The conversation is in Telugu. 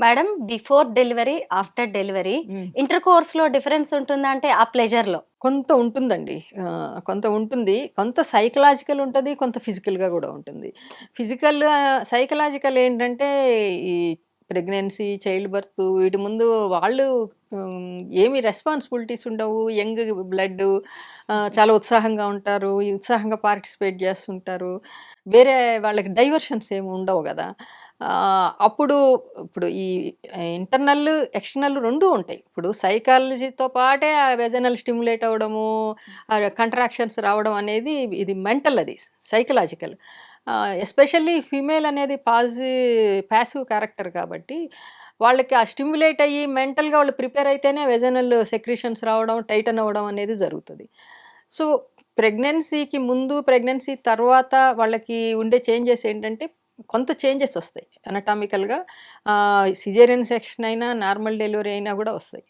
Madam before delivery, after delivery హ్మ్. ఇంటర్ కోర్స్‌లో డిఫరెన్స్ ఉంటుందా అంటే ఆ ప్లెజర్‌లో? కొంత ఉంటుందండి. కొంత ఉంటుంది. కొంత సైకలాజికల్ ఉంటది. కొంత ఫిజికల్‌గా గూడా ఉంటుంది. సైకలాజికల్ ఏంటంటే ఈ ప్రెగ్నెన్సీ, చైల్డ్ బర్త్ వీటి ముందు వాళ్ళు ఏమి రెస్పాన్సిబిలిటీస్ ఉండవు. యంగ్ బ్లడ్ చాలా ఉత్సాహంగా ఉంటారు. ఉత్సాహంగా పార్టిసిపేట్ చేస్తుంటారు. వేరే వాళ్ళకి డైవర్షన్స్ ఏమి ఉండవు గదా! అప్పుడు ఇప్పుడు ఈ ఇంటర్నల్, ఎక్స్‌టర్నల్ 2 ఉంటాయి. ఇప్పుడు సైకాలజీతో పాటే ఆ వెజనల్ స్టిమ్యులేట్ అవ్వడము, కంట్రాక్షన్స్ రావడం అనేది ఇది మెంటల్ అది. సైకలాజికల్. ఎస్పెషల్లీ ఫీమేల్ అనేది పాసివ్ క్యారెక్టర్ కాబట్టి, వాళ్ళకి ఆ స్టిమ్యులేట్ అయ్యి మెంటల్‌గా వాళ్ళు ప్రిపేర్ అయితేనే వెజనల్ సెక్రీషన్స్ రావడం, టైటన్ అవ్వడం అనేది జరుగుతది. సో, ప్రెగ్నెన్సీకి ముందు, ప్రెగ్నెన్సీ తర్వాత వాళ్ళకి ఉండే చేంజెస్ ఏంటంటే, కొంత చేంజెస్ ఒస్తాయి. అనటామికల్‌గా సిజేరియన్ సెక్షన్ అయినా, నార్మల్ డెలివరీ అయినా గూడా ఒస్తాయి.